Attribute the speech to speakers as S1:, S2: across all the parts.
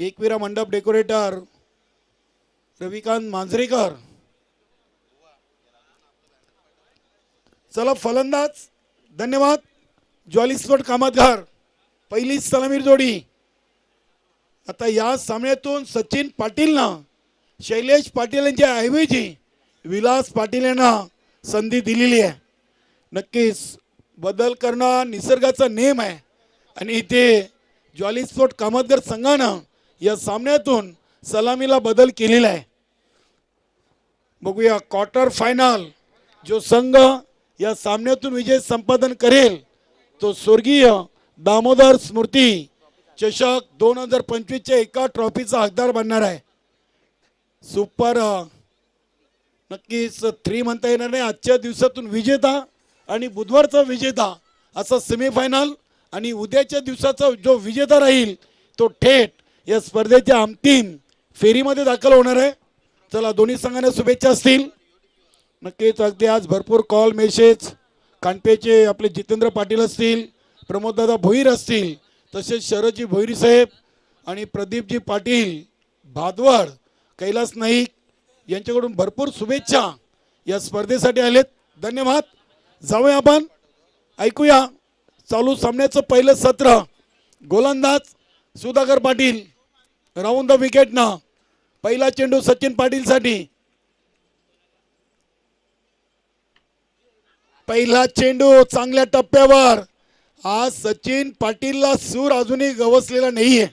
S1: एकविरा मंडप डेकोरेटर रविकांत मांजरेकर. चला फलंदाज धन्यवाद. ज्वाली स्पोर्ट कामतघर पहिली सलामीर जोडी. आता या सामन्यातून सचिन पाटीलनं शैलेश पाटील यांच्या ऐवजी विलास पाटील यांना संधी दिलेली आहे. नक्कीच बदल करणं निसर्गाचा नियम आहे आणि इथे ज्वाली स्पोर्ट कामतघर संघानं या सामन्यातून सलामीला बदल केलेला आहे. बघूया क्वार्टर फायनल जो संघ या सामन्यातून विजय संपादन करेल तो स्वर्गीय दामोदर स्मृती चषक 2025च्या एका ट्रॉफीचा हकदार बनणार आहे. सुपर नक्कीच 3 म्हणता येणार नाही. आजच्या दिवसातून विजेता आणि बुधवारचा विजेता असा सेमीफायनल आणि उद्याच्या दिवसाचा जो विजेता राहील तो थेट या स्पर्धेच्या अंतिम फेरीमध्ये दाखल होणार आहे. चला दोन्ही संघांना शुभेच्छा असतील. नक्कीच अगदी आज भरपूर कॉल मेसेज कानपेचे आपले जितेंद्र पाटील असतील, प्रमोददादा भोईर असतील, तसेच शरदजी भोईर साहेब आणि प्रदीपजी पाटील भादवड कैलास नाईक यांच्याकडून भरपूर शुभेच्छा या स्पर्धेसाठी आलेत. धन्यवाद. जाऊया आपण ऐकूया चालू सामन्याचं पहिलं सत्र. गोलंदाज सुधाकर पाटील राऊंड द विकेटनं. पहिला चेंडू सचिन पाटील साठी. पहिला चेंडू चांगल्या टप्प्यावर. आज सचिन पाटीलला सूर अजूनही गवसलेला नाहीये,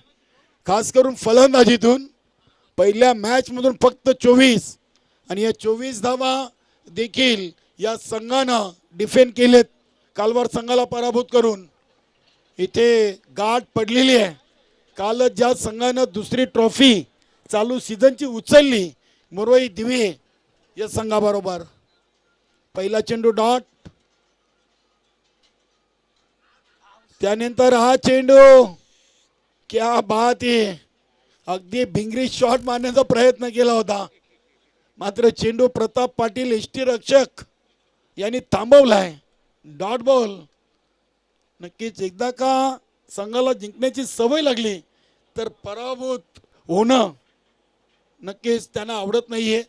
S1: खास करून फलंदाजीतून. पहिल्या मॅच मधून फक्त 24 आणि या 24 धावा देखील या संघानं डिफेंड केलेत कालवार संघाला पराभूत करून. इथे गाठ पडलेली आहे. कालच ज्या संघानं दुसरी ट्रॉफी चालू सीझनची उचलली मुरवई दिवे या संघाबरोबर. पहिला चेंडू डॉट. त्यानंतर हा चेंडू क्या बात आहे. अगदी भिंगरी शॉट मारण्याचा प्रयत्न केला होता मात्र चेंडू प्रताप पाटील एसटी रक्षक यांनी थांबवलाय. Dot ball. नक्कीच एकदा का संघाला जिंकण्याची सवय लागली तर पराभूत होणं नक्कीच त्यांना आवडत नाहीये.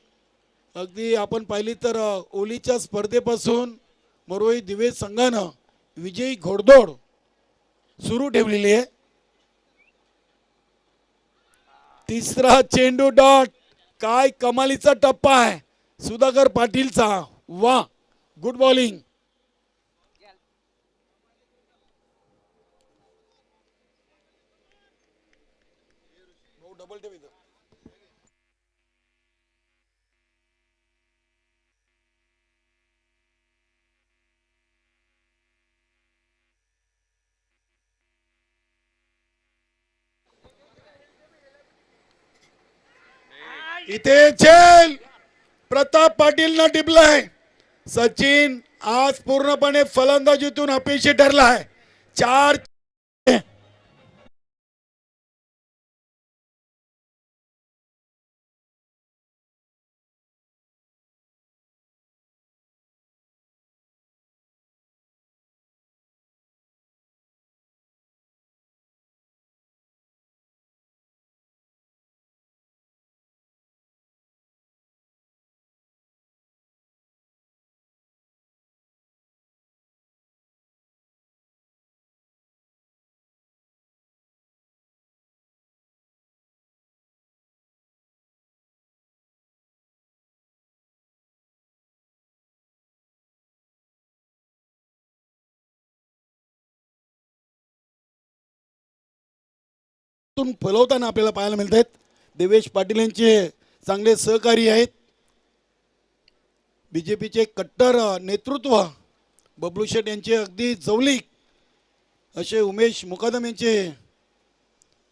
S1: अगदी आपण पाहिली तर ओलीच्या स्पर्धेपासून मुरवई दिवे संघानं विजयी घोडदौड सुरू ठेवलेली आहे. तिसरा चेंडू डॉट. काय कमालीचा टप्पा आहे सुधाकर पाटीलचा. वा गुड बॉलिंग. Double tape. इथे झेल प्रताप पाटील न टिपलाय. सचिन आज पूर्णपणे फलंदाजीतून अपयशी ठरलाय. 4 फलवताना आपल्याला पाहायला मिळत आहेत. देवेश पाटील यांचे चांगले सहकारी आहेत. बीजेपीचे कट्टर नेतृत्व बबलू शेठ यांचे अगदी जवळीक असे उमेश मुकादम यांचे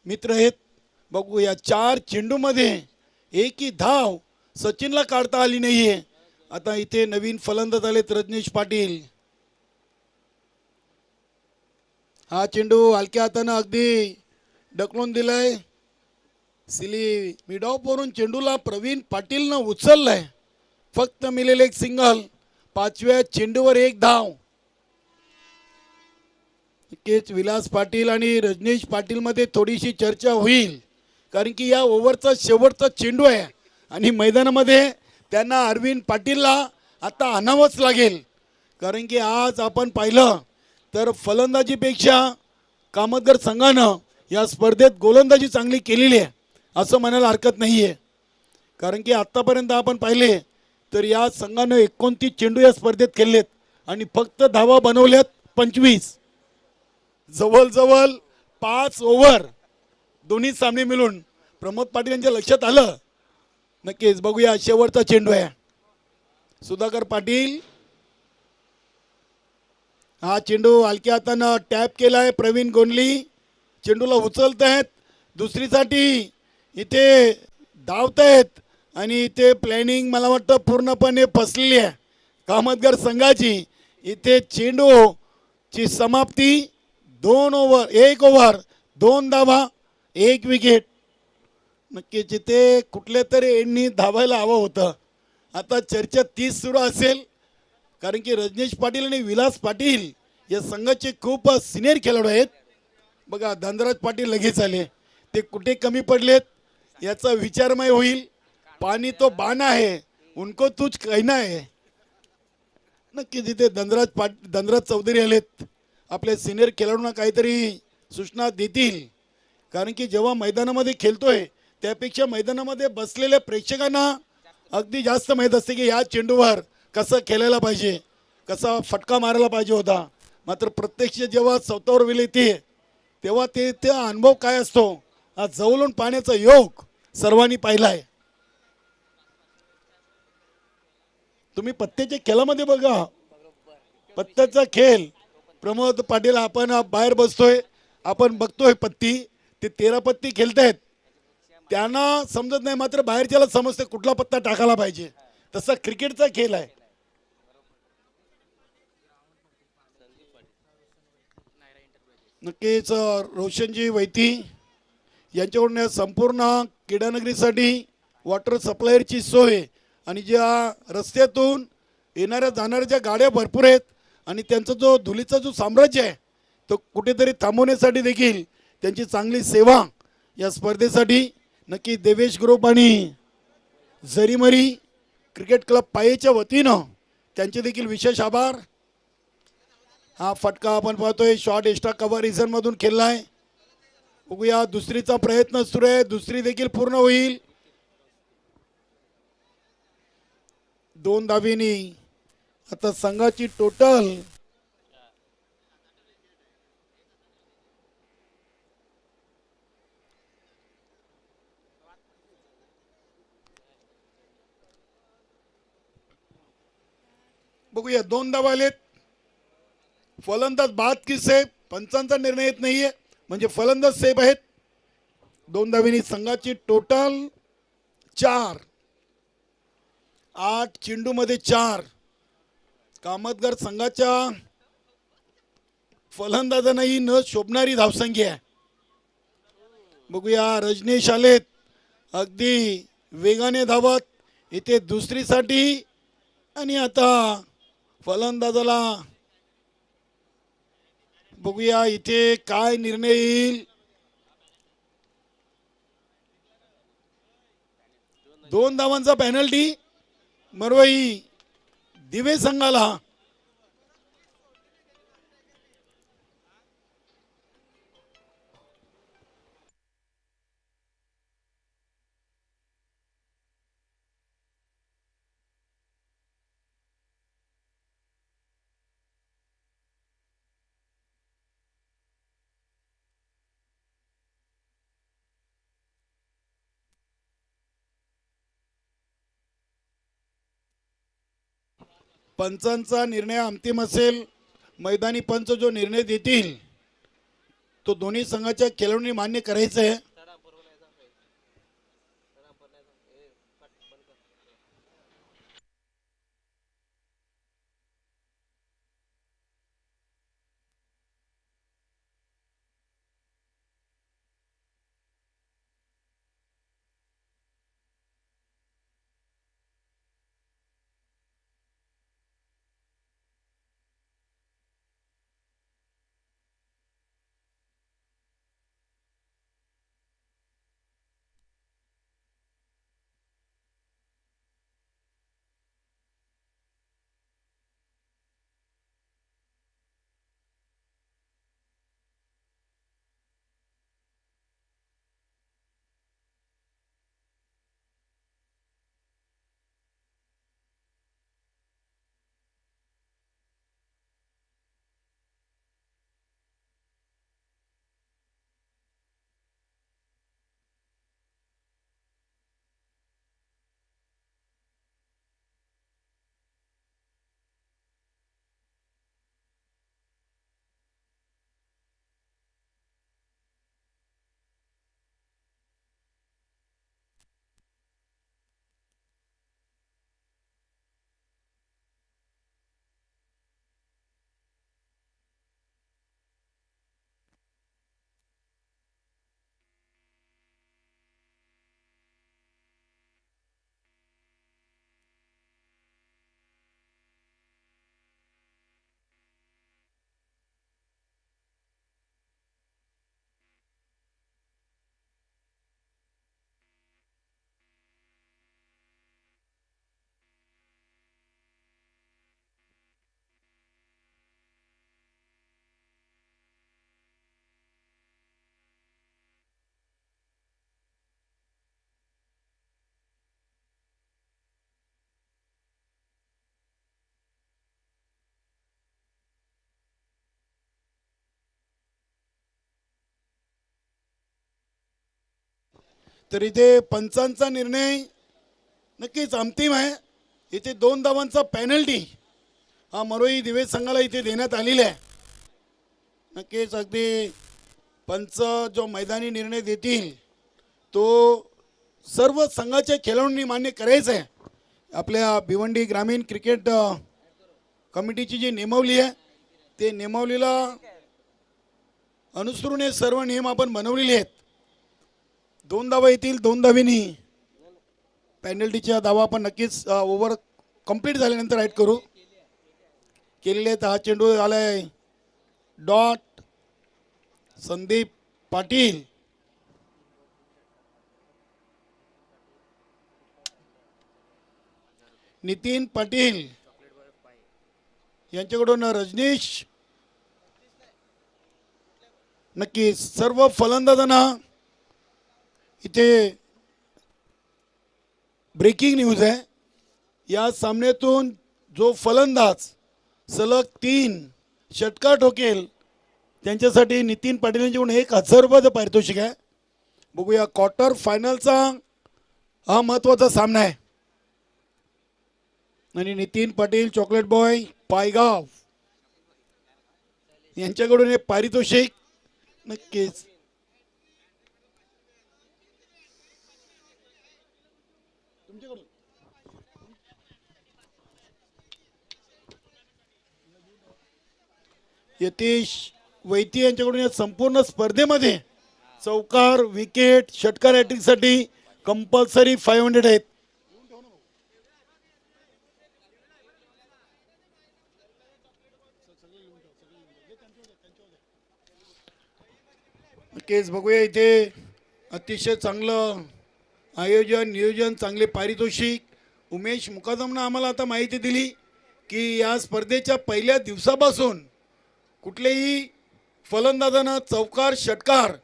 S1: मित्र आहेत. बघू या 4 चेंडूमध्ये एकही धाव सचिनला काढता आली नाहीये. आता इथे नवीन फलंदाज आलेत रजनीश पाटील. हा चेंडू हलक्या हाताने अगदी ढकलून दिलाय. सिली मिडॉप वरून चेंडूला प्रवीण पाटीलनं उचललाय. फक्त मिळेल एक सिंगल. 5व्या चेंडूवर 1 धाव. नक्कीच विलास पाटील आणि रजनीश पाटील मध्ये थोडीशी चर्चा होईल कारण की या ओव्हरचा शेवटचा चेंडू आहे आणि मैदानामध्ये त्यांना अरविंद पाटीलला आता आणावंच लागेल. कारण की आज आपण पाहिलं तर फलंदाजीपेक्षा कामतगर संघानं या स्पर्धेत गोलंदाजी चांगली केलेली आहे असं म्हणायला हरकत नाही आहे. कारण की आत्तापर्यंत आपण पाहिले तर या संघानं 29 चेंडू या स्पर्धेत खेळलेत आणि फक्त धावा बनवल्यात 25. जवळजवळ 5 ओव्हर दोन्ही सामने मिळून प्रमोद पाटील यांच्या लक्षात आलं. नक्कीच बघूया शेवटचा चेंडू आहे. सुधाकर पाटील हा चेंडू हलक्या हातानं टॅप केलाय. प्रवीण गोंडली चेंडूला उचलत आहेत दुसरीसाठी इथे धावत आहेत आणि इथे प्लॅनिंग मला वाटतं पूर्णपणे फसलेली आहे कामतगर संघाची. इथे चेंडूची समाप्ती 1 ओव्हर 2 धावा 1 विकेट. नक्कीच इथे कुठल्या तरी यांनी धावायला हवं होतं. आता चर्चा तीच सुरू असेल कारण की रजनीश पाटील आणि विलास पाटील या संघाचे खूप सिनियर खेळाडू आहेत. बघा धनराज पाटील लगेच आले. ते कुठे कमी पडलेत याचा विचारमय होईल. पाणी तो बाण आहे उनको तुझ कहना है. नक्की जिथे धनराज चौधरी आलेत आपल्या सिनियर खेळाडूंना काहीतरी सूचना देतील. कारण की जेव्हा मैदानामध्ये खेळतोय त्यापेक्षा मैदानामध्ये बसलेल्या प्रेक्षकांना अगदी जास्त माहीत असते की या चेंडूवर कसं खेळायला पाहिजे कसा फटका मारायला पाहिजे होता. मात्र प्रत्यक्ष जेव्हा स्वतःवर वेळ येते तेव्हा ते अनुभव काय असतो हा जवळून पाहण्याचा योग सर्वांनी पाहिला आहे. तुम्ही पत्त्याच्या खेळामध्ये बघा पत्त्याचा खेळ प्रमोद पाटील आपण बाहेर बसतोय आपण बघतोय पत्ती ते 13 पत्ती खेळतायत त्यांना समजत नाही मात्र बाहेरच्याला समजते कुठला पत्ता टाकायला पाहिजे. तसा क्रिकेटचा खेळ आहे. नक्कीच रोशनजी वैती यांच्याकडून संपूर्ण क्रीडानगरीसाठी वॉटर सप्लायरची सोय आणि ज्या रस्त्यातून येणाऱ्या जाणाऱ्या ज्या गाड्या भरपूर आहेत आणि त्यांचा जो धुलीचा जो साम्राज्य आहे तो कुठेतरी थांबवण्यासाठी देखील त्यांची चांगली सेवा या स्पर्धेसाठी नक्की देवेश ग्रुप आणि जरीमरी क्रिकेट क्लब पायेच्या वतीनं त्यांचे देखील विशेष आभार. हा फटका आपण पाहतोय शॉर्ट एक्स्ट्रा कव्हर रिझन मधून खेळलाय. बघूया दुसरीचा प्रयत्न सुरू आहे दुसरी देखील पूर्ण होईल. 2 धावेनी आता संघाची टोटल बघूया 2 धावा आलेत. फलंदाज बाद की सेफ पंचांचा निर्णय येत नाहीये म्हणजे फलंदाज सेफ आहेत. 2 धावेनी संघाची टोटल 4. 8 चेंडू मध्ये 4. कामतगर संघाच्या फलंदाजांनाही न शोभणारी धावसंख्या आहे. बघूया रजनीश आलेत अगदी वेगाने धावत इथे दुसरीसाठी आणि आता फलंदाजाला बघूया इथे काय निर्णय येईल. 2 धावांचा पेनल्टी मरवाई दिवे संघाला. पंचांचा निर्णय अंतिम असेल. मैदानी पंच जो निर्णय देतील तो दोन्ही संघाच्या खेळाडूंनी मान्य करायचा आहे. तर इथे पंचांचा निर्णय नक्कीच अंतिम आहे. इथे 2 धावांचा पेनल्टी हा मरोई दिवेश संघाला इथे देण्यात आलेला आहे. नक्कीच अगदी पंच जो मैदानी निर्णय देतील तो सर्व संघाच्या खेळाडूंनी मान्य करायचं आहे. आपल्या भिवंडी ग्रामीण क्रिकेट कमिटीची जी नियमावली आहे ते नियमावलीला अनुसरून हे सर्व नियम आपण बनवलेले आहेत. 2 धावा येतील, 2 धावेनी पेनल्टीच्या धावा आपण नक्कीच ओव्हर कंप्लीट झाल्यानंतर ॲड करू केलेले आहेत. हा चेंडू आलाय डॉट संदीप पाटील. नितीन पाटील यांच्याकडून रजनीश. नक्की सर्व फलंदाजांना इथे ब्रेकिंग न्यूज आहे. या सामन्यातून जो फलंदाज सलग 3 षटकार ठोकेल त्यांच्यासाठी नितीन पाटील यांच्याकडून 1000 रुपयाचं पारितोषिक आहे. बघूया क्वार्टर फायनलचा हा महत्त्वाचा सामना आहे आणि नितीन पाटील चॉकलेट बॉय पायगाव यांच्याकडून हे पारितोषिक नक्कीच. यतीश वैती यांच्याकडून या संपूर्ण स्पर्धेमध्ये चौकार विकेट षटकार हॅट्रिकसाठी कंपल्सरी 500 आहेत. केस बघूया इथे अतिशय चांगलं आयोजन नियोजन चांगले पारितोषिक. उमेश मुकादमनं आम्हाला आता माहिती दिली की या स्पर्धेच्या पहिल्या दिवसापासून कुठलेही फलंदाजानं चौकार षटकार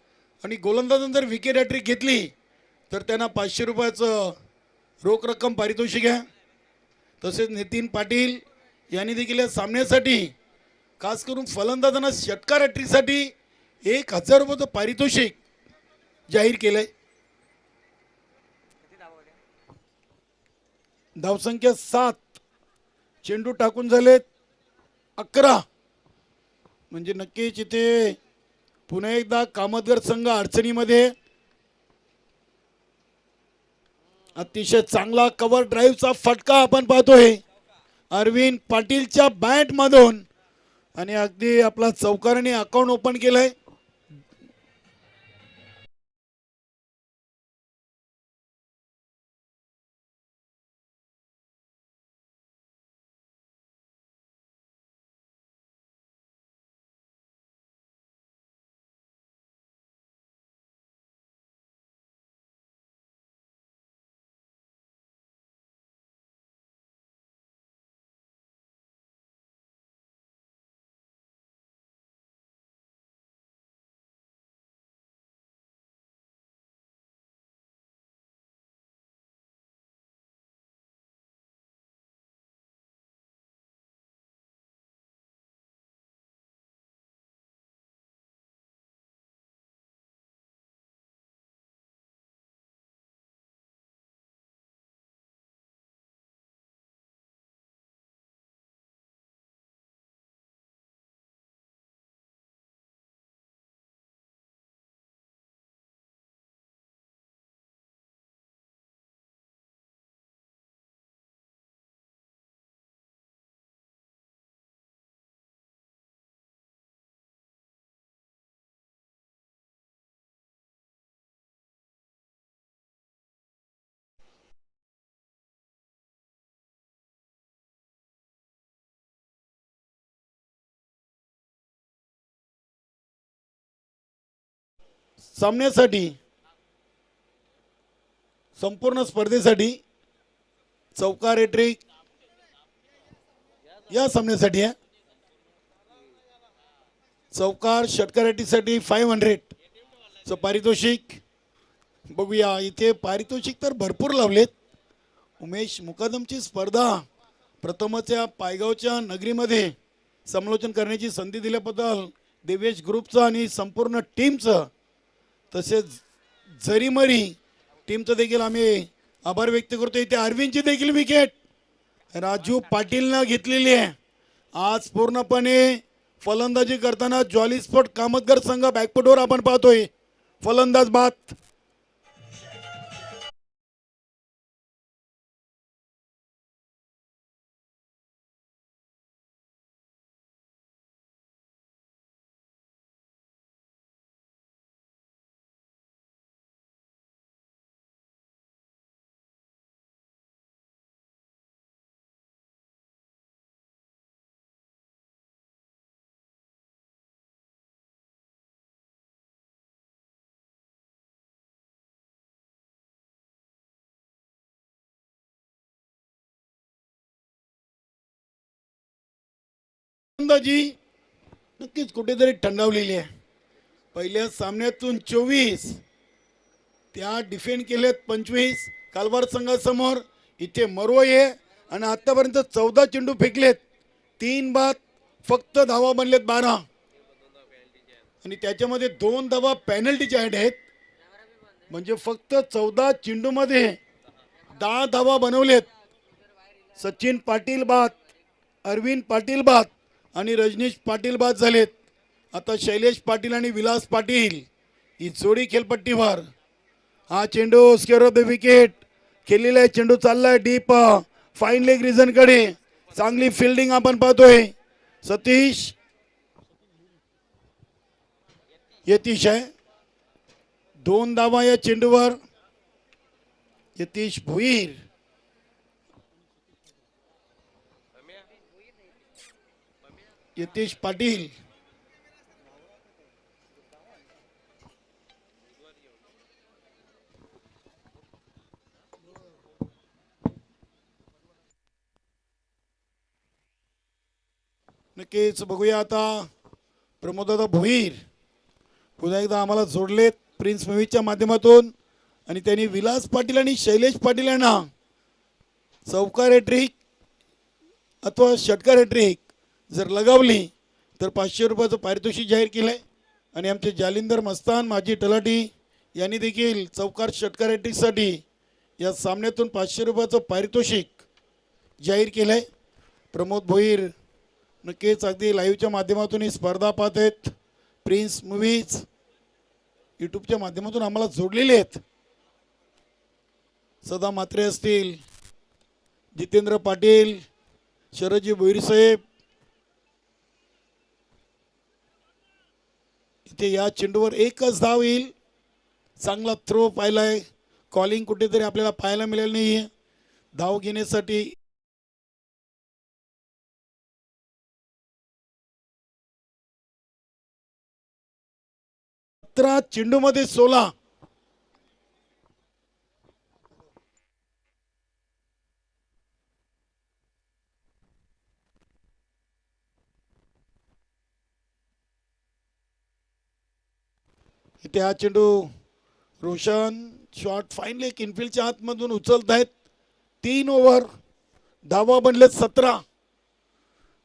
S1: आणि गोलंदाजानं जर विकेट हॅट्रिक घेतली तर त्यांना 500 रुपयाचं रोख रक्कम पारितोषिक आहे. तसेच नितीन पाटील यांनी देखील या सामन्यासाठी खास करून फलंदाजांना षटकार हॅट्रिकसाठी 1000 रुपयाचं पारितोषिक जाहीर केलंय. धावसंख्या 7, चेंडू टाकून झालेत 11. म्हणजे नक्कीच इथे पुन्हा एकदा कामतगर संघ अडचणीमध्ये. अतिशय चांगला कव्हर ड्राईव्हचा फटका आपण पाहतोय अरविंद पाटीलच्या बॅट मधून आणि अगदी आपला चौकाराने अकाउंट ओपन केलंय. सामन्यासाठी संपूर्ण स्पर्धेसाठी चौकार हॅट्रिक या सामन्यासाठी आहे. चौकार षटकार हॅट्रिकसाठी 500 चं पारितोषिक. बघूया इथे पारितोषिक तर भरपूर लावलेत. उमेश मुकादमची स्पर्धा प्रथमच या पायगावच्या नगरीमध्ये समालोचन करण्याची संधी दिल्याबद्दल देवेश ग्रुपचं आणि संपूर्ण टीमचं तसेच जरीमरी टीमचं देखील आम्ही आभार व्यक्त करतो. इथे अरविंदची देखील विकेट राजू पाटीलनं घेतलेली आहे. आज पूर्णपणे फलंदाजी करताना जॉली स्पोर्ट कामतगर संघ बॅकफुटवर आपण पाहतोय. फलंदाज बाद. फलंदाजी नक्कीच कुठेतरी थंडावलेली आहे. पहिल्या सामन्यातून 24 त्या डिफेंड केलेत 25 कालवार संघासमोर. इथे मरो आहे आणि आतापर्यंत 14 चेंडू फेकलेत, 3 बाद, फक्त धावा बनलेत 12 आणि त्याच्यामध्ये 2 धावा पेनल्टीच्या ॲड आहेत. म्हणजे फक्त 14 चेंडूमध्ये 10 धावा बनवलेत. सचिन पाटील बाद, अरविंद पाटील बाद आणि रजनीश पाटील बाद झालेत. आता शैलेश पाटील आणि विलास पाटील ही जोडी खेळपट्टीवर. हा चेंडू स्क्वेअर ऑफ द विकेट खेळलेला आहे. चेंडू चाललाय डीप फाईन लेग रिझन कडे. चांगली फिल्डिंग आपण पाहतोय. सतीश यतीश आहे. 2 धावा या चेंडूवर. यतीश भुईर, यतीश पाटील, नक्कीच बघूया आता. प्रमोददादा भोईर पुन्हा एकदा आम्हाला जोडलेत प्रिन्स मूवीच्या माध्यमातून आणि त्यांनी विलास पाटील आणि शैलेश पाटील यांना चौकार हॅट्रिक अथवा षटकार हॅट्रिक जर लगावली तर 500 रुपयाचं पारितोषिक जाहीर केलं आहे. आणि आमचे जालिंदर मस्तान माजी तलाठी यांनी देखील चौकार षटकार हॅट्रिकसाठी या सामन्यातून 500 रुपयाचं पारितोषिक जाहीर केलं आहे. प्रमोद भोईर नक्कीच अगदी लाईव्हच्या माध्यमातून ही स्पर्धा पाहत आहेत. प्रिन्स मूवीज यूट्यूबच्या माध्यमातून आम्हाला जोडलेले आहेत. सदा म्हात्रे असतील, जितेंद्र पाटील, शरदजी भोईर साहेब. इथे या चेंडूवर एकच धाव येईल. चांगला थ्रो पाहिलाय. कॉलिंग कुठेतरी आपल्याला पाहायला मिळालं नाहीये. धाव घेण्यासाठी 17 चेंडूमध्ये 16. इथे हा चेंडू रोशन शॉट फाईन लेग इनफिल्डच्या आतमधून उचलत आहेत. 3 ओव्हर, धावा बनलेत 17.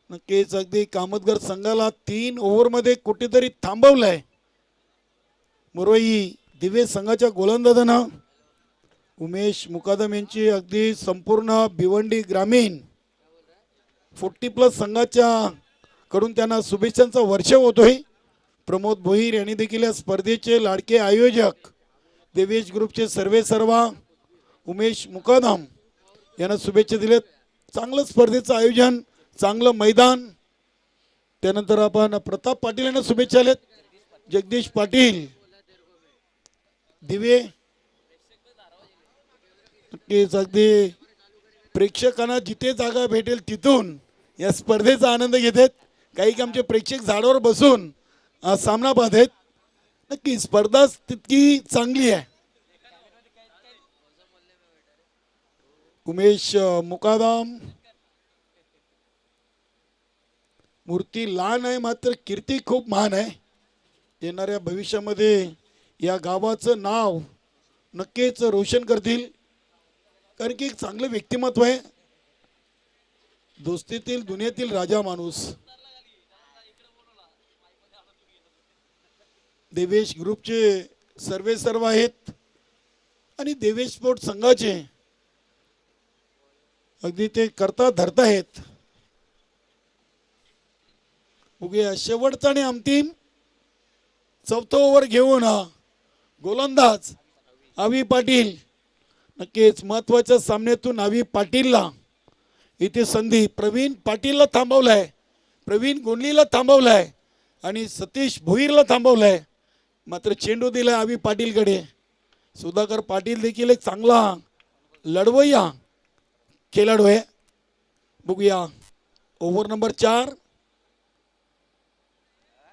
S1: नक्कीच अगदी कामतगर संघाला 3 ओव्हरमध्ये कुठेतरी थांबवलंय. मुरई दिवे संघाच्या गोलंदाजानं उमेश मुकादम यांची अगदी संपूर्ण भिवंडी ग्रामीण 40+ संघाच्या कडून त्यांना शुभेच्छांचा वर्षाव होतोय. प्रमोद भोईर यांनी देखील या स्पर्धेचे लाडके आयोजक देवेश ग्रुपचे सर्वेसर्वा उमेश मुकादम यांना शुभेच्छा दिलेत. चांगलं स्पर्धेचं आयोजन, चांगलं मैदान. त्यानंतर आपण प्रताप पाटील यांना शुभेच्छा दिलेत. जगदीश पाटील दिवे अगदी प्रेक्षकांना जिथे जागा भेटेल तिथून या स्पर्धेचा आनंद घेतात. काही आमचे प्रेक्षक झाडावर बसून सामना पाहतात. नक्की स्पर्धा तितकी चांगली आहे. उमेश मुकादम मूर्ती लहान आहे मात्र कीर्ती खूप महान आहे. येणाऱ्या भविष्यामध्ये या गावाचं नाव नक्कीच रोशन करतील. कारण की एक चांगलं व्यक्तिमत्व आहे. दोस्तीतील दुनियेतील राजा माणूस. देवेश ग्रुपचे सर्वेसर्वा आहेत आणि देवेश स्पोर्ट संघाचे अगदी ते करता धरतायत. बघूया शेवटचा आणि अंतिम चौथा ओव्हर घेऊन गोलंदाज आवी पाटील. नक्कीच महत्वाच्या सामन्यातून आवी पाटीलला इथे संधी. प्रवीण पाटीलला थांबवलाय, प्रवीण गोंडलीला थांबवलाय आणि सतीश भोईरला थांबवलाय. मात्र चेंडू दिलाय आवी पाटीलकडे. सुधाकर पाटील देखील एक चांगला लढवय्या खेळाडू आहे. बघूया ओव्हर नंबर 4,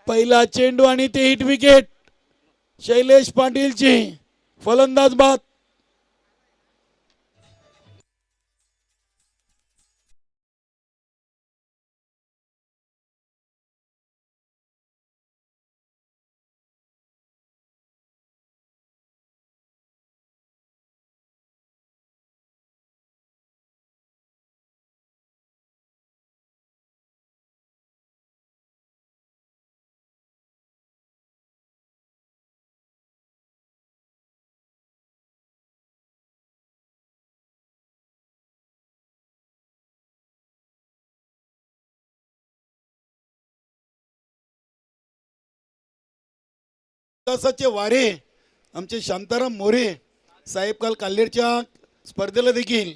S1: पहिला चेंडू आणि ते हिट विकेट शैलेश पाटीलची. फलंदाज बाद. विकासाचे वारे आमचे शांताराम मोरे साहेब काल काल्हेरच्या स्पर्धेला देखील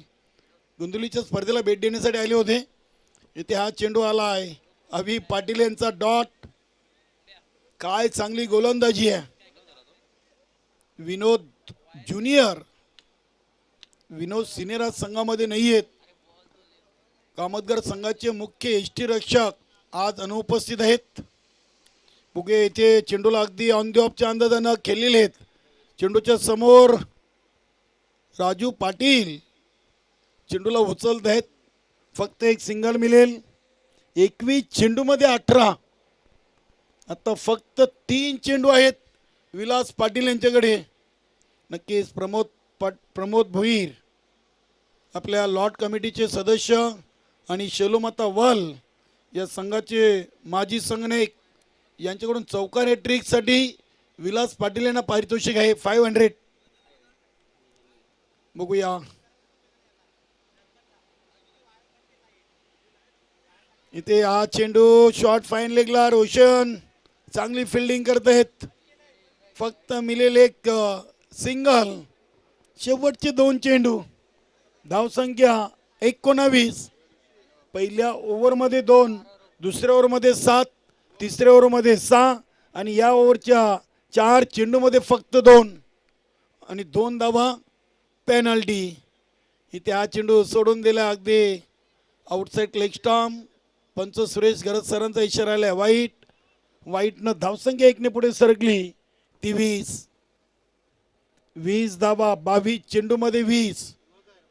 S1: गुंदुलीच्या स्पर्धेला भेट देण्यासाठी आले होते. इथे हा चेंडू आला आहे. अभि पाटील यांचा डॉट. काय चांगली गोलंदाजी आहे. विनोद ज्युनियर, विनोद सिनेर आज संघामध्ये नाही आहेत. कामतगर संघाचे मुख्य यष्टीरक्षक आज अनुपस्थित आहेत. बुगे इथे चेंडूला अगदी ऑन दी ऑफच्या अंदाजानं खेळलेले आहेत. चेंडूच्या समोर राजू पाटील चेंडूला उचलत आहेत. फक्त एक सिंगल मिळेल. 21 चेंडूमध्ये 18. आता फक्त 3 चेंडू आहेत विलास पाटील यांच्याकडे. नक्कीच प्रमोद भोईर आपल्या लॉट कमिटीचे सदस्य आणि शेलोमाता वल या संघाचे माजी संघनायक यांच्याकडून चौकार हॅट्रिकसाठी विलास पाटील यांना पारितोषिक आहे 500. बघूया इथे हा चेंडू शॉर्ट फाईन लेगला. रोशन चांगली फिल्डिंग करत आहेत. फक्त मिळेल एक सिंगल. शेवटचे 2 चेंडू. धावसंख्या 19. पहिल्या ओव्हरमध्ये 2, दुसऱ्या ओव्हरमध्ये 7, तिसऱ्या ओव्हरमध्ये 6 आणि या ओव्हरच्या 4 चेंडूमध्ये फक्त 2 आणि 2 धावा पेनल्टी. इथे हा चेंडू सोडून दिला अगदी आउटसाईड लेग स्टंप. पंच सुरेश गरज सरांचा इशारा आला. वाईटनं धावसंख्या 1 ने पुढे सरकली. 20 धावा 22 चेंडूमध्ये 20.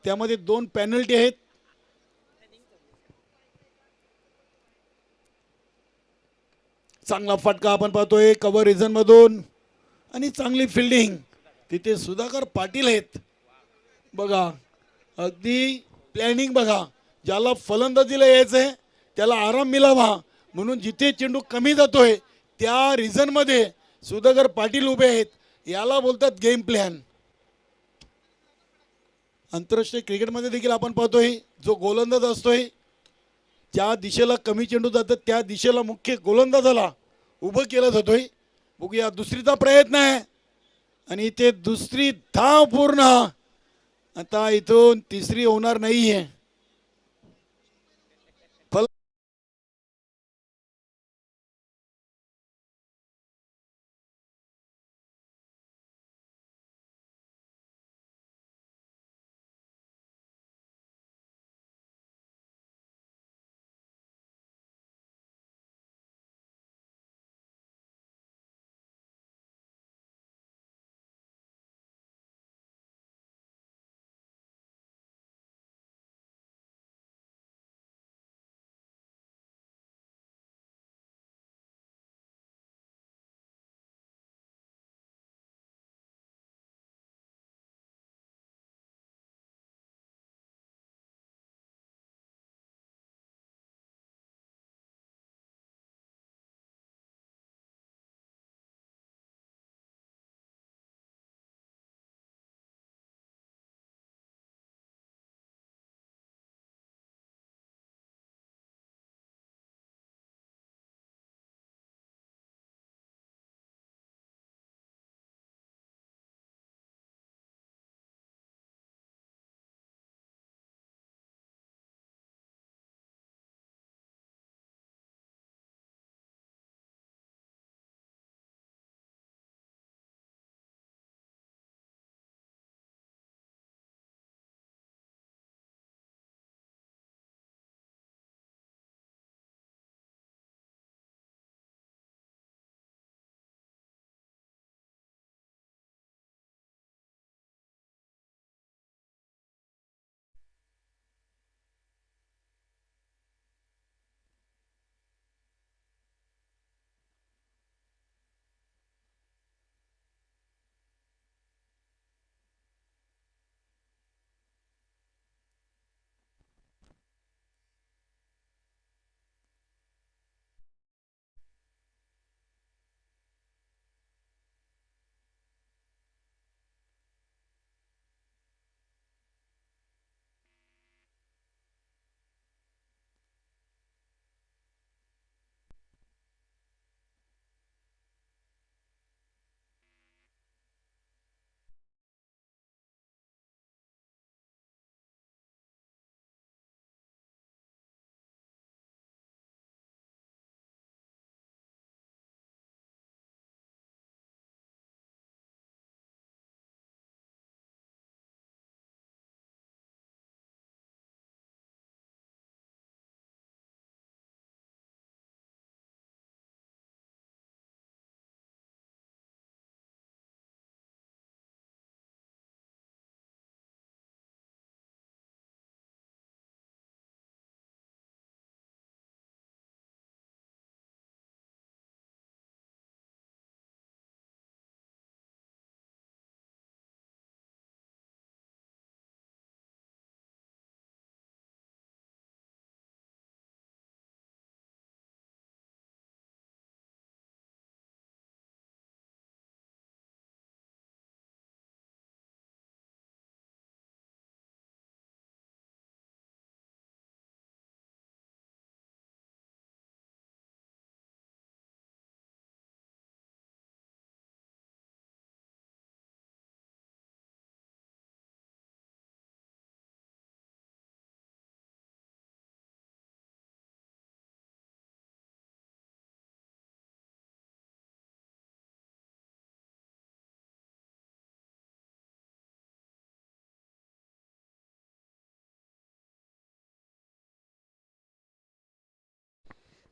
S1: त्यामध्ये 2 पेनल्टी आहेत. चांगला फटका आपण पाहतोय कव्हर रिझन मधून आणि चांगली फिल्डिंग. तिथे सुधाकर पाटील आहेत. बघा अगदी प्लॅनिंग बघा. ज्याला फलंदाजीला यायचंय त्याला आराम मिळावा म्हणून जिथे चेंडू कमी जातोय त्या रिझन मध्ये सुधाकर पाटील उभे आहेत. याला बोलतात गेम प्लॅन. आंतरराष्ट्रीय क्रिकेटमध्ये देखील आपण पाहतोय जो गोलंदाज असतोय ज्या दिशेला कमी चेंडू जातात त्या दिशेला मुख्य गोलंदाजाला उभं केलं जातोय. बघूया दुसरीचा प्रयत्न आहे आणि इथे दुसरी धाव पूर्ण. आता इथून तिसरी होणार नाहीये.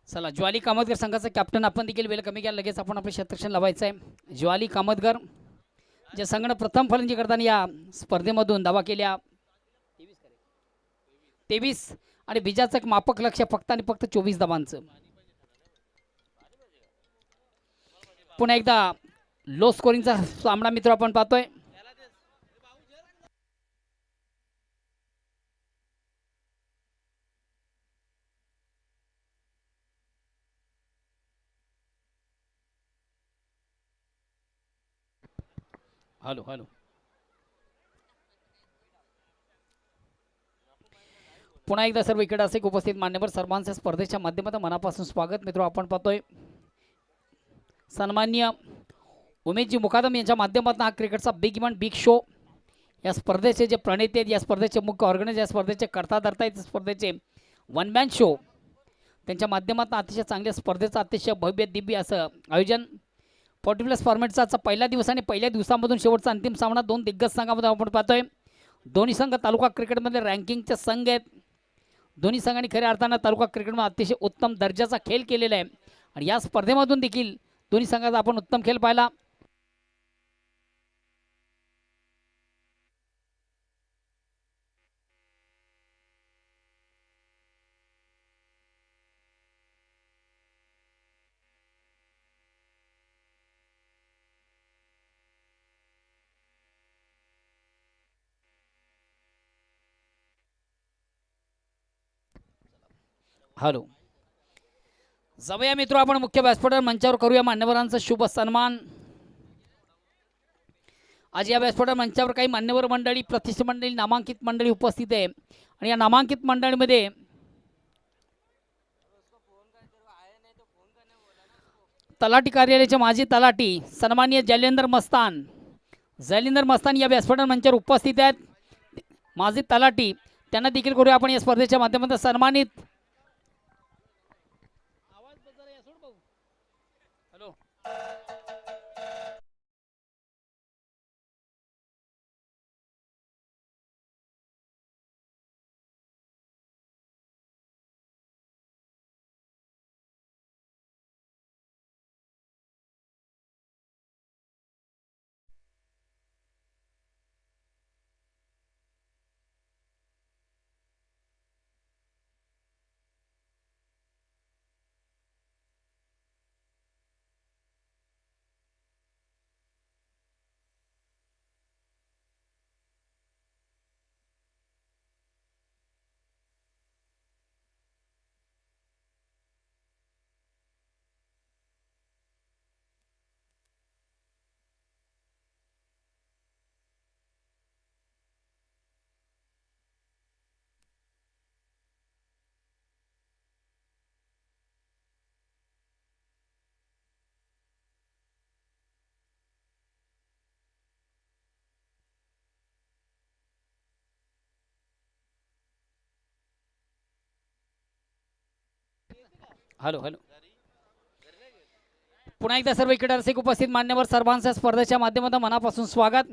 S2: चला ज्वाली कामतगर संघाचा कॅप्टन आपण देखील वेळ कमी केला. लगेच आपण आपले क्षेत्ररक्षण लावायचं आहे. ज्वाली कामतगर जे संघाने प्रथम फलंदाजी करताना या स्पर्धेमधून धावा केल्या 23 आणि बिजाचं एक मापक लक्ष फक्त आणि फक्त 24 धावांचं. पुन्हा एकदा लो स्कोरिंगचा सामना मित्र आपण पाहतोय. हॅलो हॅलो पुन्हा एकदा सर्व इकडे असे उपस्थित मान्यवर सर्वांचे स्पर्धेच्या माध्यमातून मनापासून स्वागत. मित्र आपण पाहतोय सन्माननीय उमेशजी मुकादम यांच्या माध्यमातून हा क्रिकेटचा बिग इव्हेंट बिग शो या स्पर्धेचे जे प्रणेते आहेत, या स्पर्धेचे मुख्य ऑर्गनायझर, या स्पर्धेचे करता धरता आहेत, स्पर्धेचे वन मॅन शो त्यांच्या माध्यमातून अतिशय चांगल्या स्पर्धेचं अतिशय भव्य दिव्य असं आयोजन 40+ फॉर्मॅटचा पहिला दिवस आणि पहिल्या दिवसामधून शेवटचा अंतिम सामना दोन दिग्गज संघामध्ये आपण पाहतोय. दोन्ही संघ तालुका क्रिकेटमध्ये रँकिंगचे संघ आहेत. दोन्ही संघांनी खऱ्या अर्थानं तालुका क्रिकेटमध्ये अतिशय उत्तम दर्जाचा खेळ केलेला आहे आणि या स्पर्धेमधून देखील दोन्ही संघाचा आपण उत्तम खेळ पाहिला. हॅलो जाऊया मित्र आपण मुख्य व्यासपीठावर मंचावर करूया मान्यवरांचा शुभ सन्मान. आज या व्यासपीठावर मंचावर काही मान्यवर मंडळी, प्रतिष्ठित मंडळी, नामांकित मंडळी उपस्थित आहे आणि या नामांकित मंडळीमध्ये तलाठी कार्यालयाचे माजी तलाठी सन्माननीय जैलेंद्र मस्तान या व्यासपीठावर मंचावर उपस्थित आहेत. माजी तलाठी त्यांना देखील करूया आपण या स्पर्धेच्या माध्यमातून सन्मानित. हॅलो हॅलो हॅलो पुन्हा एकदा सर्व इकडे रसिक उपस्थित मान्यवर सर्वांच्या स्पर्धेच्या माध्यमातून मनापासून स्वागत.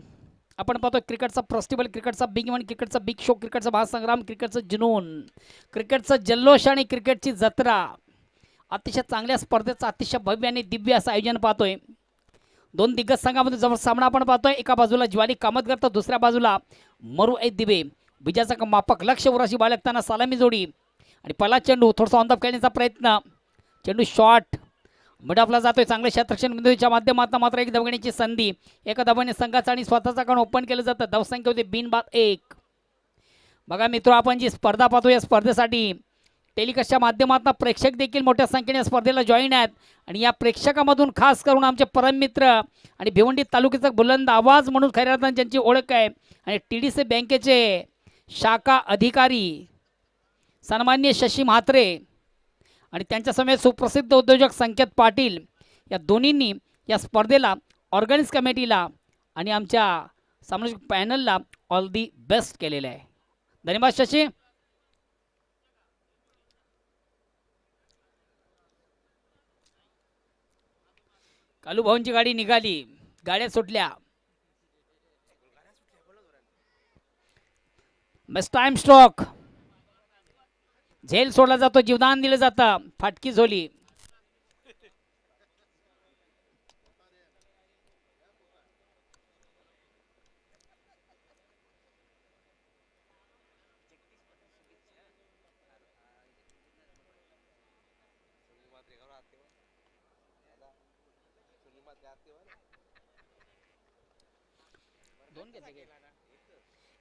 S2: आपण पाहतो क्रिकेटचा फेस्टिवल, क्रिकेटचा बिग इव्हेंट, क्रिकेटचा बिग शो, क्रिकेटचा महासंग्राम, क्रिकेटचं जुनून, क्रिकेटचा जल्लोष आणि क्रिकेटची जत्रा. अतिशय चांगल्या स्पर्धेचं अतिशय भव्य आणि दिव्य असं आयोजन पाहतोय. दोन दिग्गज संघामध्ये जवळ सामना आपण पाहतोय. एका बाजूला ज्वाली कामतगर तर दुसऱ्या बाजूला मरू ए दिबे. विजयाचा मापक लक्ष उराशी बाळगताना सलामी जोडी आणि पहिला चेंडू थोडासा ऑन द खेळण्याचा प्रयत्न. चेंडू शॉट मिड ऑफला जातोय. चांगले क्षेत्ररक्षण बिंदूच्या माध्यमातून मात्र एक धावण्याची संधी. एका धावाने संघाचा आणि स्वतःचा कान ओपन केलं जातं. धावसंख्या होते बिनबाद 1. बघा मित्र आपण जी स्पर्धा पाहतो या स्पर्धेसाठी टेलिकास्टच्या माध्यमातून प्रेक्षक देखील मोठ्या संख्येने स्पर्धेला जॉईन आहेत आणि या प्रेक्षकामधून खास करून आमचे परम मित्र आणि भिवंडी तालुक्याचा बुलंद आवाज म्हणून खऱ्या अर्थाने ज्यांची ओळख आहे आणि TDC बँकेचे शाखा अधिकारी सन्माननीय शशी म्हात्रे आणि त्यांच्या समेत सुप्रसिद्ध उद्योजक संकेत पाटील या दोन्हींनी या स्पर्धेला ऑर्गनाइज कमिटीला आणि आमच्या सामाजिक पॅनलला ऑल दी बेस्ट केलेलं आहे. धन्यवाद शशी. कालू भाऊंची गाडी निघाली, गाड्या सुटल्या. बेस्ट टाइम स्ट्रोक झेल सोडला जातो, जीवदान दिलं जातं. फाटकी झोली.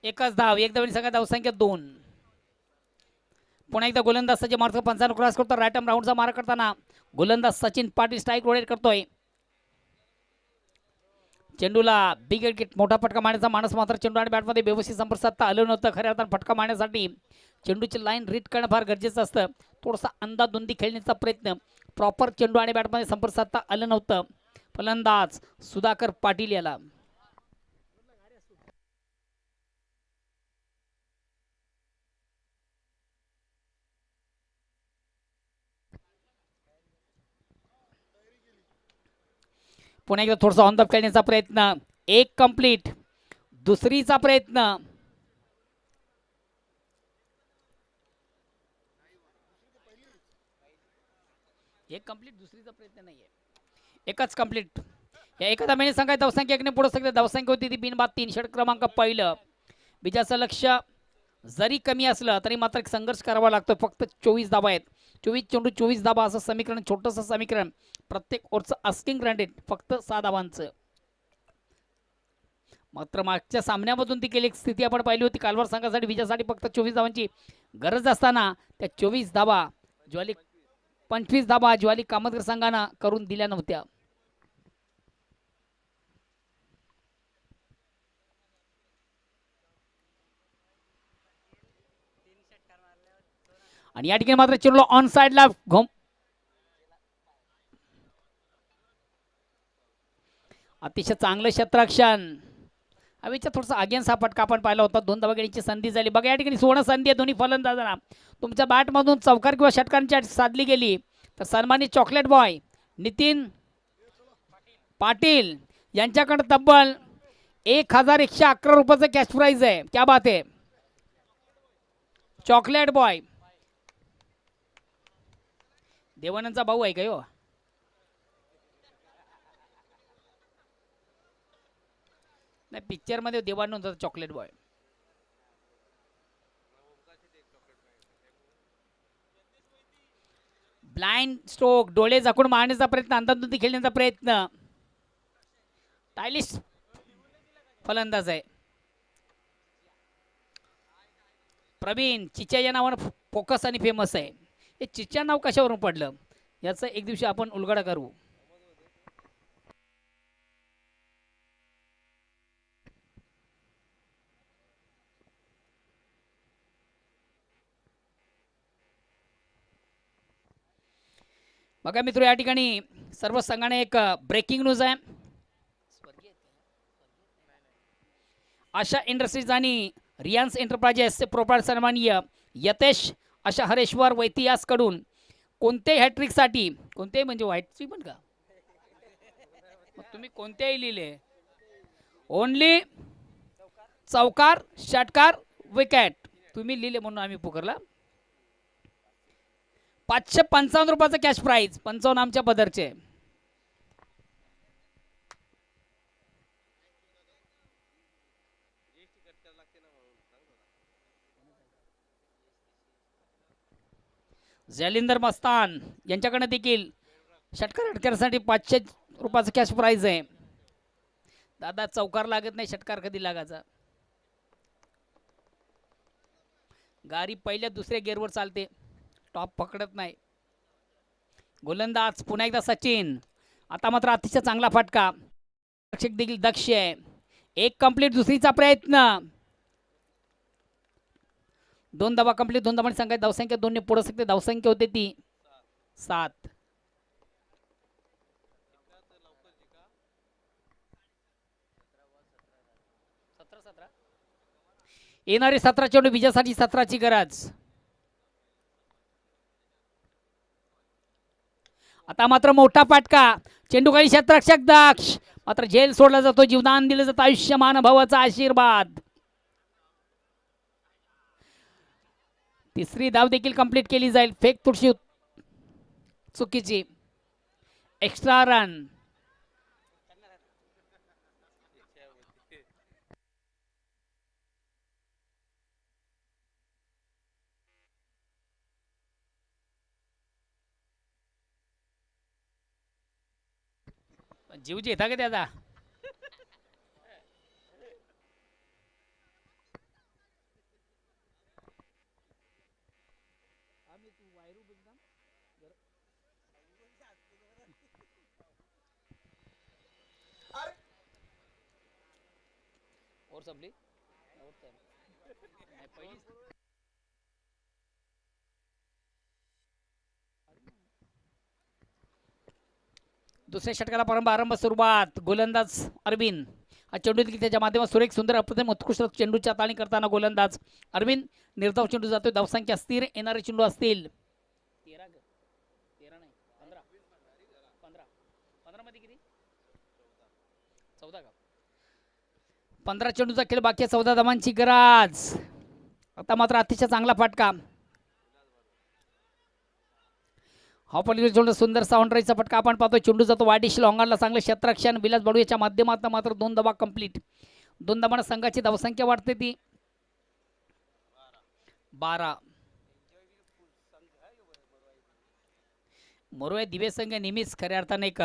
S2: एकच धाव, एक धावनी संघात धावसंख्या 2. पुन्हा एकदा गोलंदाज सचिन मार्ग 55 क्रॉस करतो. राईट आर्म राऊंडचा मारा करताना गोलंदाज सचिन पाटील स्ट्राईक रोटेट करतोय. चेंडूला बिग विकेट, मोठा फटका मारण्याचा मानस मात्र चेंडू आणि बॅटमध्ये व्यवस्थित संपर्क साधता आलं नव्हतं. खऱ्या अर्थानं फटका मारण्यासाठी चेंडूची लाईन रीड करणं फार गरजेचं असतं. थोडासा अंदाधुंदी खेळण्याचा प्रयत्न, प्रॉपर चेंडू आणि बॅटमध्ये संपर्क साधता आलं नव्हतं. फलंदाज सुधाकर पाटील याला. पुन्हा एकदा थोडासा ऑन द खेळण्याचा प्रयत्न, एक कंप्लीट. दुसरीचा प्रयत्न, एक कंप्लीट. दुसरीचा प्रयत्न नाहीये, एकच कंप्लीट. या एका धावेने संघात धावसंख्या एकने पुढे सगळे धावसंख्या होती ती बिनबाद 3. षटक क्रमांक पहिलं. विजयाचं लक्ष जरी कमी असलं तरी मात्र एक संघर्ष करावा लागतो. फक्त 24 धावा आहेत. 24 चेंडू 24 धावा असं समीकरण, छोटंसं समीकरण. प्रत्येक ओव्हरचं आस्किंग रन रेट फक्त 6 धावांचं. मात्र मागच्या सामन्यामधून ती केली स्थिती आपण पाहिली होती. कालवार संघासाठी विजयासाठी फक्त 24 धावांची गरज असताना त्या 24 धावा ज्वाली 25 धावा ज्वाली कामतकर संघानं करून दिल्या नव्हत्या. आणि या ठिकाणी मात्र चेंडूला ऑन साइडला घोम, अतिशय चांगलं क्षेत्ररक्षण. हवेच्या थोडंसं अगेन्स्ट हा फटका आपण पाहिला होता. 2 धावा घेण्याची संधी झाली. बघा या ठिकाणी सुवर्ण संधी आहे दोन्ही फलंदाजांना. तुमच्या बॅटमधून चौकार किंवा षटकांची साधली गेली तर सन्मानित चॉकलेट बॉय नितीन पाटील यांच्याकडे तब्बल 1111 रुपयाचं कॅश प्राइज आहे. क्या बात आहे. चॉकलेट बॉय देवानंदचा भाऊ आहे का हो? नाही, पिक्चर मध्ये देवानंद होता चॉकलेट बॉय. ब्लाइंड स्ट्रोक, डोळे झाकून मारण्याचा प्रयत्न, अंधाधुंदी खेळण्याचा प्रयत्न. स्टायलिश फलंदाज आहे प्रवीण चिच्या या नावानं फोकस आणि फेमस आहे. हे चिच्या नाव कशावरून पडलं याचा एक दिवशी आपण उलगडा करू. बघा मित्र, या ठिकाणी सर्व संघाने एक ब्रेकिंग न्यूज आहे. आशा इंडस्ट्रीज आणि रियांस एंटरप्राइजेसचे प्रोप्रायटर सन्माननीय यतेश आशा हरेश्वर वैतियास कडून कोणत्याही हॅट्रिकसाठी, कोणत्याही म्हणजे व्हाईटची पण का तुम्ही कोणत्याही लिहिले, ओनली चौकार षटकार विकेट तुम्ही लिहिले म्हणून आम्ही पुकारला. 555 रुपयाचं कॅश प्राइज, 55 आमच्या पदरचे. जलिंदर मस्तान यांच्याकडे देखील षटकार अटकरसाठी 500 रुपयाचं कॅश प्राइज आहे. दादा चौकार लागत नाही, षटकार कधी लागायचा. गाडी पहिल्या दुसऱ्या गिअरवर चालते, टॉप पकडत नाही. गोलंदाज पुन्हा एकदा सचिन. आता मात्र अतिशय चांगला फटका, रक्षक देखील दक्ष आहे. एक कंप्लीट. दुसरीचा प्रयत्न, 2 धावा कंप्लीट. 2 धावांनी संघाची धावसंख्या 2 ने पुढे सकते. धावसंख्या होते ती 7. येणारे 17 चेंडू विजयासाठी 17ची गरज. आता मात्र मोठा फटका, चेंडू खाली क्षेत्ररक्षक दक्ष, मात्र झेल सोडला जातो. जीवदान दिलं जातं. आयुष्यमान भवाचा आशीर्वाद. तिसरी धाव देखील कंप्लीट केली जाईल. फेक थोडीशी चुकीची. Extra run. जीव येता का त्याचा. और सबली दुसऱ्या षटकाला आरंभ सुरुवात. गोलंदाज अरविंद हा चेंडू देखील त्याच्या माध्यमात सुरेख सुंदर अप्रतिम उत्कृष्ट चेंडूच्या ताळणी करताना गोलंदाज अरविंद. निर्धाव चेंडू जातोय. धावसंख्या स्थिर. येणारे चेंडू असतील 15 चेंडूचा खेळ बाकी. 14 धावांची गरज. आता मात्र अतिशय चांगला फटका. हा पलीकडे चेंडू सुंदर सावंडराईचा फटका आपण पाहतो. चेंडू जातो वाडीशी लॉंगारला. चांगलं क्षेत्ररक्षण विलास बाडू याच्या माध्यमातून मात्र 2 धावा कंप्लीट. 2 धावांना संघाची धावसंख्या वाढते ती 12. मोरवे दिवे संघ नेहमीच खऱ्या अर्थाने एक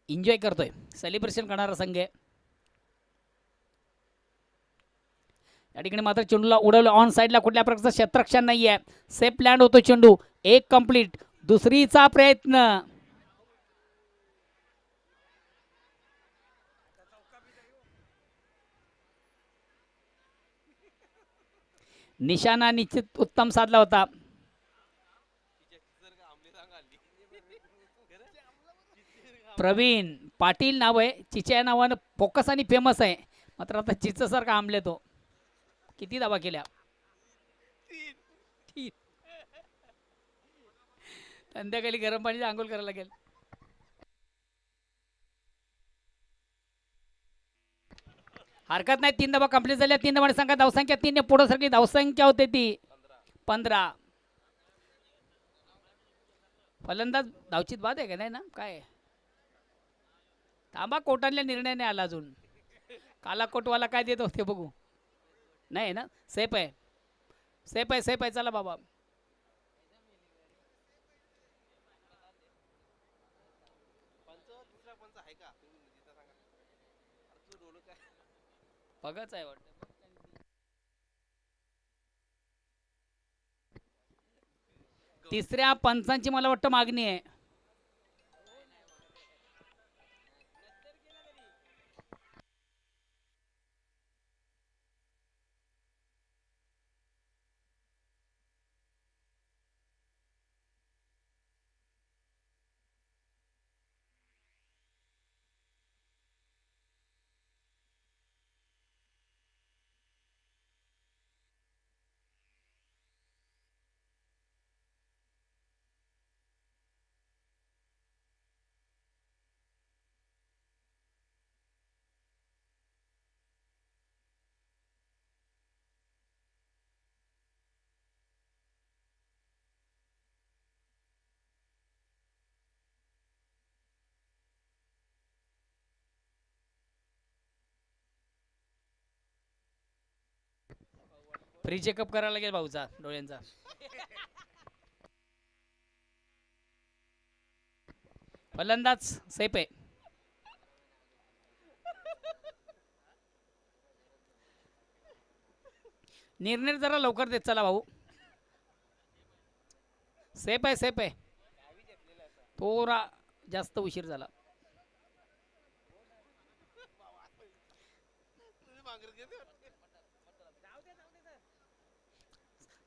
S2: एन्जॉय करतोय. सेलिब्रेशन करणारा संघ आहे. या ठिकाणी मात्र चेंडूला उडवलं ऑन साईडला. कुठल्या प्रकारचं क्षेत्ररक्षण नाही आहे. सेफ लँड होतो चेंडू. एक कंप्लीट. दुसरीचा प्रयत्न. निशाणा निश्चित उत्तम साधला होता. प्रवीण पाटील नाव आहे. चिच्या नावानं फोकस आणि फेमस आहे. मात्र आता चिचं सारखा आंबले तो. किती धावा केल्या. 3. संध्याकाळी गरम पाणी आंघोळ करायला लागेल. हरकत नाही. 3 धावा कंप्लीट झाल्या. 3 धावांनी संघात धावसंख्या 3 ने पुढे सगळी धावसंख्या होते ती 15. फलंदाज धावचीत बाद आहे का नाही ना काय. थांबा कोर्टातल्या निर्णयाने आला अजून. काला कोटवाला काय देत होते बघू. नाही ना. सेफ आहे. सेफ आहे. सेफ आहे. चला बाबा. बघाच आहे वाटतं. तिसऱ्या पंचांची मला वाटतं मागणी आहे. फ्री चेकअप करायला लागेल भाऊचा डोळ्यांचा. फलंदाज सेफ आहे. निर्णय जरा लवकर देत चला भाऊ. सेफ आहे. सेफ आहे. थोडा जास्त उशीर झाला.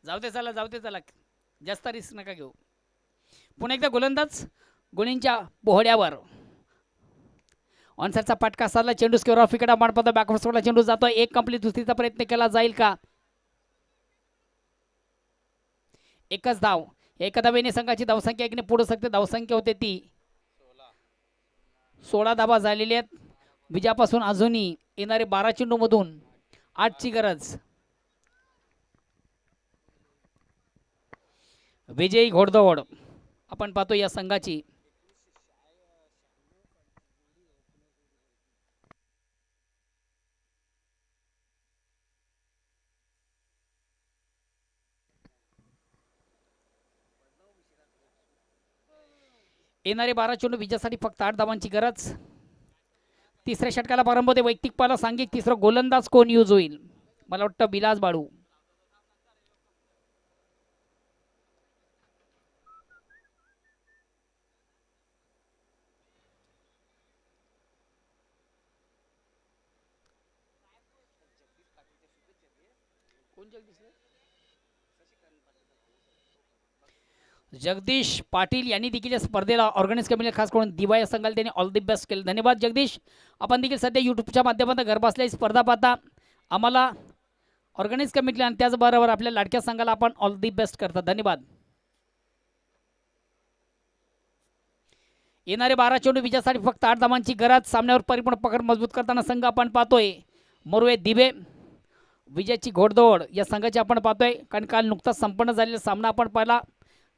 S2: जाऊ दे चला. जाऊ दे चला. जास्त रिस्क नका घेऊ. पुन्हा एकदा गोलंदाज गुणींच्या बोहड्यावर. ऑनसाईडचा फटका साधला. चेंडू स्क्वेअर ऑफ विकेट आपण पाहतो. बॅकवर्ड चेंडू जातोय. एक कंप्लीट. दुसरीचा प्रयत्न केला जाईल का. एकच धाव. एका धावेने संघाची धावसंख्या एकने पुढे सकते धावसंख्या होते ती 16 धावा झालेली आहेत. विजयापासून अजूनही येणारे 12 चेंडू मधून 8ची गरज. विजयी घोडदौड आपण पाहतो या संघाची. येणारे 12 चेंडू विजयासाठी फक्त 8 धावांची गरज. तिसऱ्या षटकाला प्रारंभ होते. वैयक्तिक पाला सांघिक तिसरा गोलंदाज कोण यूज होईल? मला वाटतं बिलास बाळू. जगदीश पाटील यांनी देखील या स्पर्धेला ऑर्गनाइज कमिटीला खास करून दिवा या संघाला त्यांनी ऑल दी बेस्ट केलं. धन्यवाद जगदीश. आपण देखील सध्या यूट्यूबच्या माध्यमातून घर बसल्या स्पर्धा पाहता. आम्हाला ऑर्गनाइज कमिटीला आणि त्याचबरोबर आपल्या लाडक्या संघाला आपण ऑल दी बेस्ट करतात. धन्यवाद. येणारे 12 चेंडू विजयासाठी फक्त 8 धावांची गरज. सामन्यावर परिपूर्ण पकड मजबूत करताना संघ आपण पाहतोय. मोरवे दिबे विजयाची घोडदौड या संघाची आपण पाहतोय. कारण काल नुकताच संपन्न झालेला सामना आपण पाहिला.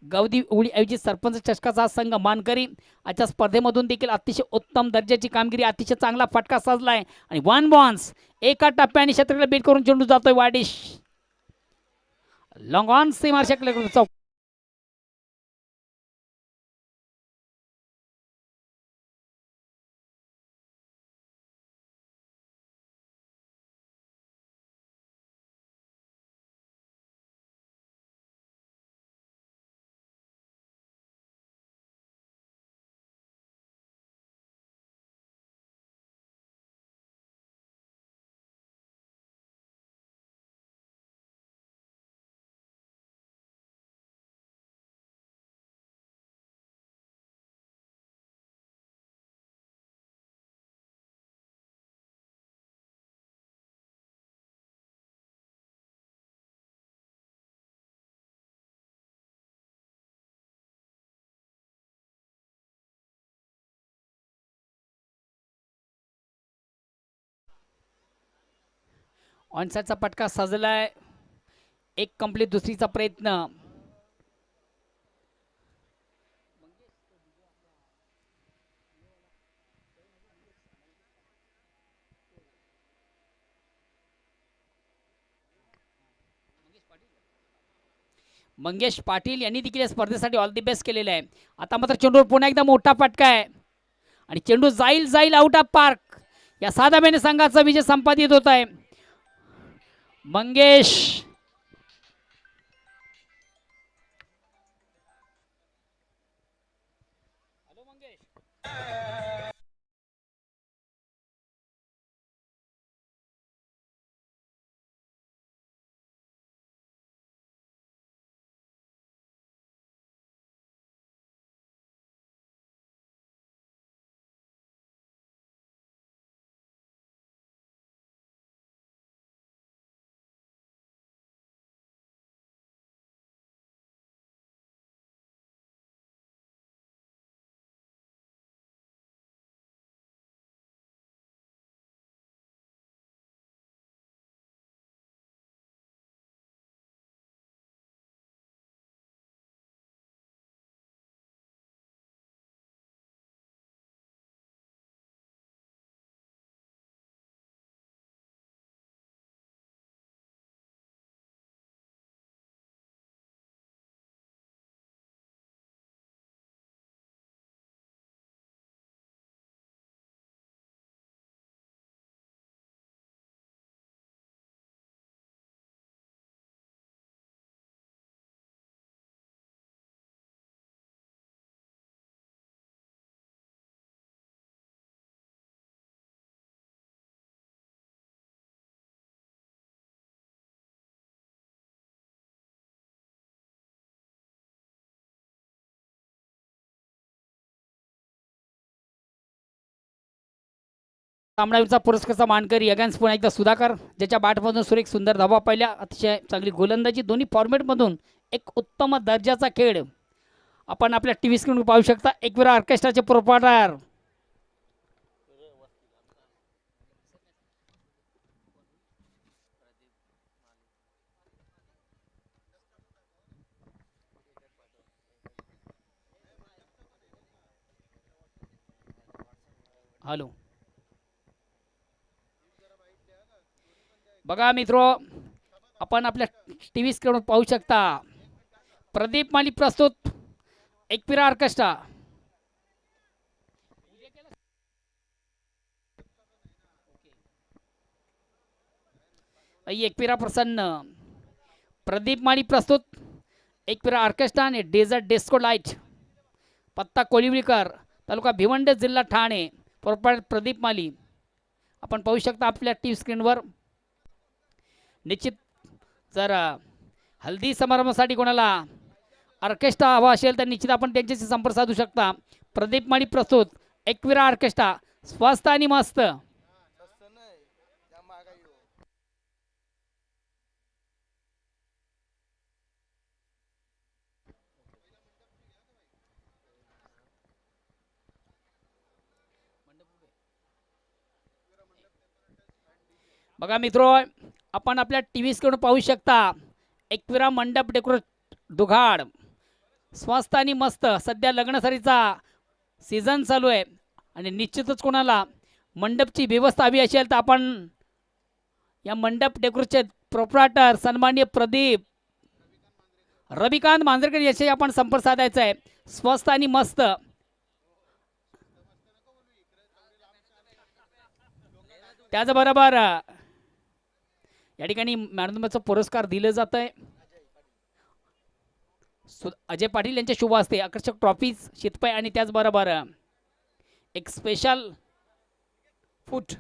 S2: गावदी उळी ऐवजी सरपंच चषकाचा हा संघ मानकरी आजच्या स्पर्धेमधून देखील अतिशय उत्तम दर्जाची कामगिरी, अतिशय चांगला फटका साजलाय आणि 1 बॉन्स एका टप्प्याने क्षेत्राला बीट करून चेंडू जातोय वाडिश. लॉंग ऑन सीमार चौक. ऑनसाइडचा पटका साजलाय. एक कंप्लीट दुसरीचा प्रयत्न. मंगेश पाटील यांनी देखील या स्पर्धेसाठी ऑल दी बेस्ट केलेले आहे. आता मात्र चेंडूवर पुन्हा एकदा मोठा फटका आहे आणि चेंडू जाईल जाईल आउट ऑफ पार्क. या साधाब्याने संघाचा विजय संपादित होत आहे. मंगेश सामनावीरचा पुरस्काराचा मानकरी अगेन्स्ट पुन्हा एकदा सुधाकर, ज्याच्या बॅटमधून सुरेख सुंदर धावा पाहिल्या. अतिशय चांगली गोलंदाजी, दोन्ही फॉर्मॅटमधून एक उत्तम दर्जाचा खेळ आपण आपल्या टीव्ही स्क्रीनवर पाहू शकता. एकविरा ऑर्केस्ट्राचे प्रोपायटर हॅलो बघा मित्रो, आपण आपल्या टीव्ही स्क्रीनवर पाहू शकता प्रदीप माली प्रस्तुत एकविरा ऑर्केस्ट्रा. एकविरा प्रसन्न प्रदीप माली प्रस्तुत एकविरा ऑर्केस्ट्रा आणि डेझर्ट डिस्को लाईट. पत्ता कोलिवलीकर, तालुका भिवंडी, जिल्हा ठाणे. प्रोप्रायटर प्रदीप माली. आपण पाहू शकता आपल्या टीव्ही स्क्रीनवर. निश्चित जर हल्दी समारंभासाठी कोणाला ऑर्केस्ट्रा हवा असेल तर निश्चित आपण त्यांच्याशी संपर्क साधू शकता. प्रदीप माळी प्रस्तुत एकविरा ऑर्केस्ट्रा, स्वस्त आणि मस्त. बघा मित्रो, आपण आपल्या टीव्ही स्क्रीनवर पाहू शकता एकविरा मंडप डेकोरेट दुघाड, स्वस्त आणि मस्त. सध्या लग्नसरीचा सीझन चालू आहे आणि निश्चितच कोणाला मंडपची व्यवस्था हवी असेल तर आपण या मंडप डेकोरेटचे प्रोप्रायटर सन्माननीय प्रदीप रविकांत मांजरेकर याशी आपण संपर्क साधायचा आहे. स्वस्त आणि मस्त. त्याचबरोबर या ठिकाणी मॅडमचा पुरस्कार दिले जात आहे. अजय पाटील यांच्या शुभ हस्ते आकर्षक ट्रॉफीज, शीतपेय आणि त्याचबरोबर एक स्पेशल फूड